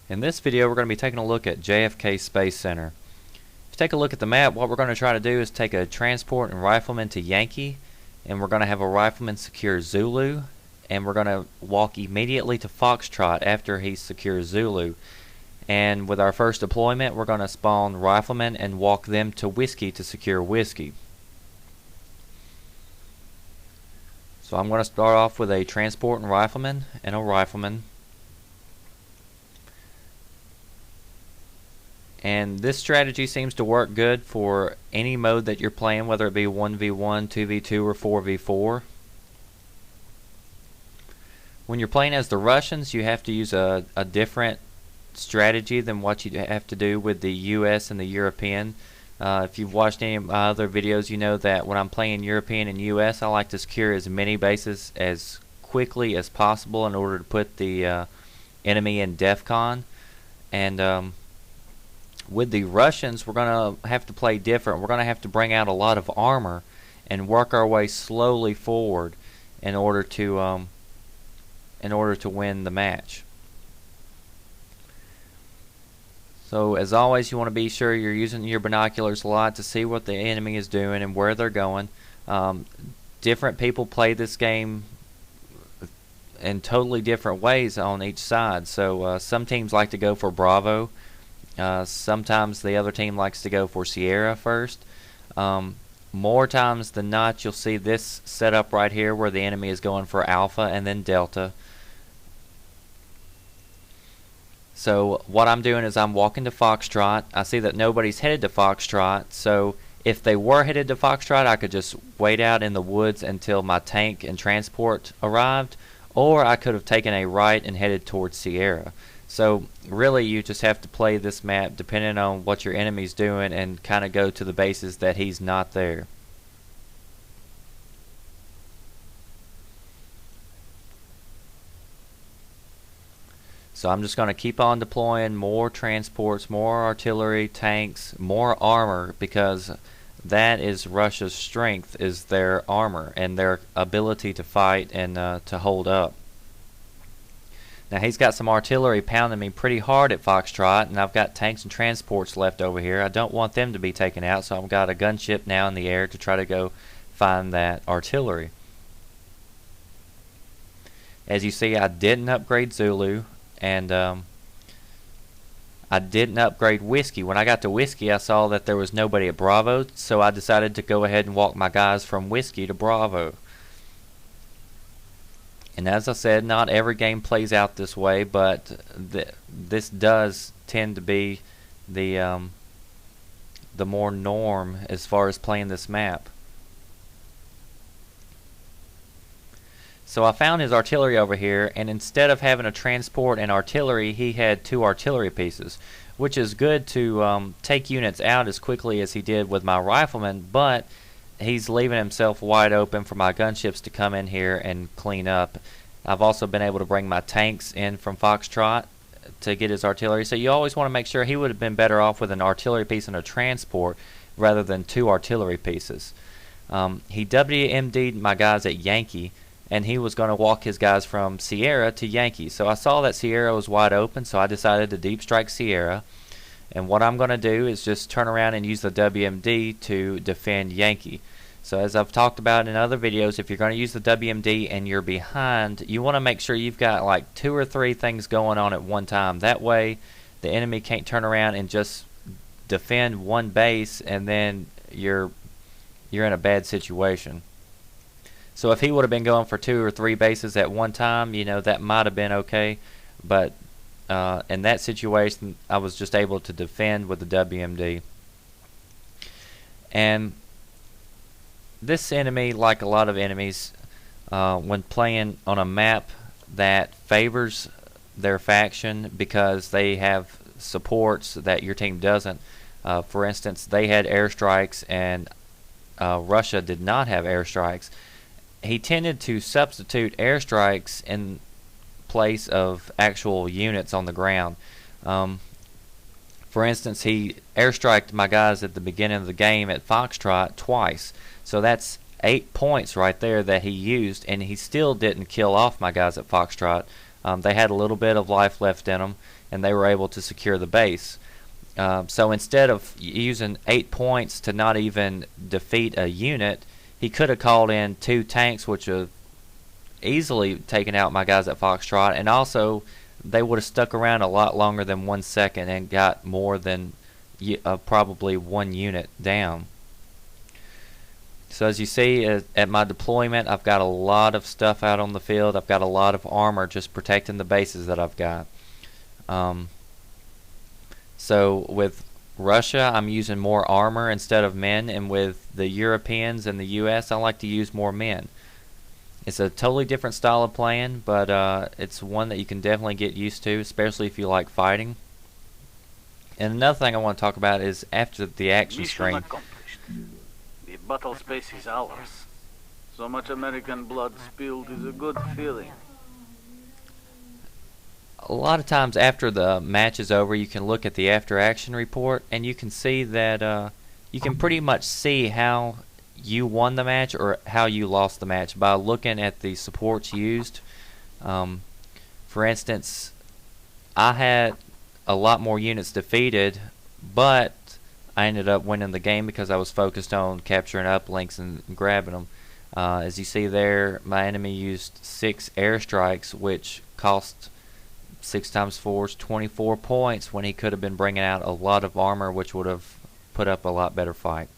In this video, we're going to be taking a look at JFK Space Center. If you take a look at the map, what we're going to try to do is take a transport and rifleman to Yankee, and we're going to have a rifleman secure Zulu, and we're going to walk immediately to Foxtrot after he secures Zulu. And with our first deployment, we're going to spawn riflemen and walk them to Whiskey to secure Whiskey. So I'm going to start off with a transport and rifleman and a rifleman. And this strategy seems to work good for any mode that you're playing, whether it be 1v1, 2v2, or 4v4. When you're playing as the Russians, you have to use a different strategy than what you have to do with the US and the European. If you've watched any of my other videos, you know that when I'm playing European and US, I like to secure as many bases as quickly as possible in order to put the enemy in DEFCON. And with the Russians, we're going to have to play different. We're going to have to bring out a lot of armor and work our way slowly forward in order to win the match. So as always, you want to be sure you're using your binoculars a lot to see what the enemy is doing and where they're going. Different people play this game in totally different ways on each side. So some teams like to go for Bravo. Sometimes the other team likes to go for Sierra first. More times than not, you'll see this setup right here where the enemy is going for Alpha and then Delta. So what I'm doing is I'm walking to Foxtrot. I see that nobody's headed to Foxtrot, so if they were headed to Foxtrot, I could just wait out in the woods until my tank and transport arrived, or I could have taken a right and headed towards Sierra. So really you just have to play this map depending on what your enemy's doing and kind of go to the bases that he's not there. So I'm just going to keep on deploying more transports, more artillery, tanks, more armor, because that is Russia's strength, is their armor and their ability to fight and to hold up. Now he's got some artillery pounding me pretty hard at Foxtrot, and I've got tanks and transports left over here. I don't want them to be taken out, so I've got a gunship now in the air to try to go find that artillery. As you see, I didn't upgrade Zulu, and I didn't upgrade Whiskey. When I got to Whiskey, I saw that there was nobody at Bravo, so I decided to go ahead and walk my guys from Whiskey to Bravo. And as I said, not every game plays out this way, but this does tend to be the more norm as far as playing this map. So I found his artillery over here, and instead of having a transport and artillery, he had 2 artillery pieces, which is good to take units out as quickly as he did with my riflemen, but he's leaving himself wide open for my gunships to come in here and clean up. I've also been able to bring my tanks in from Foxtrot to get his artillery, so you always want to make sure he would have been better off with an artillery piece and a transport rather than 2 artillery pieces. He WMD'd my guys at Yankee, and he was going to walk his guys from Sierra to Yankee. So I saw that Sierra was wide open, so I decided to deep strike Sierra. And what I'm going to do is just turn around and use the WMD to defend Yankee. So as I've talked about in other videos, if you're going to use the WMD and you're behind, you want to make sure you've got like 2 or 3 things going on at one time. That way the enemy can't turn around and just defend one base, and then you're in a bad situation. So if he would have been going for 2 or 3 bases at one time, you know, that might have been okay. But in that situation, I was just able to defend with the WMD. And this enemy, like a lot of enemies, when playing on a map that favors their faction because they have supports that your team doesn't. For instance, they had airstrikes and Russia did not have airstrikes. He tended to substitute airstrikes in place of actual units on the ground. For instance, he airstriked my guys at the beginning of the game at Foxtrot twice. So that's 8 points right there that he used, and he still didn't kill off my guys at Foxtrot. They had a little bit of life left in them, and they were able to secure the base. So instead of using 8 points to not even defeat a unit, he could have called in 2 tanks, which would have easily taken out my guys at Foxtrot, and also they would have stuck around a lot longer than 1 second and got more than probably 1 unit down. So as you see at my deployment, I've got a lot of stuff out on the field. I've got a lot of armor just protecting the bases that I've got. So with Russia, I'm using more armor instead of men, and with the Europeans and the US, I like to use more men. It's a totally different style of playing, but it's one that you can definitely get used to, especially if you like fighting. And another thing I want to talk about is after the action screen. Accomplished. The battle space is ours. So much American blood spilled is a good feeling. A lot of times after the match is over, you can look at the after action report, and you can see that you can pretty much see how you won the match or how you lost the match by looking at the supports used. For instance, I had a lot more units defeated, but I ended up winning the game because I was focused on capturing uplinks and grabbing them. As you see there, my enemy used 6 airstrikes, which cost 6 times 4 is 24 points when he could have been bringing out a lot of armor, which would have put up a lot better fight.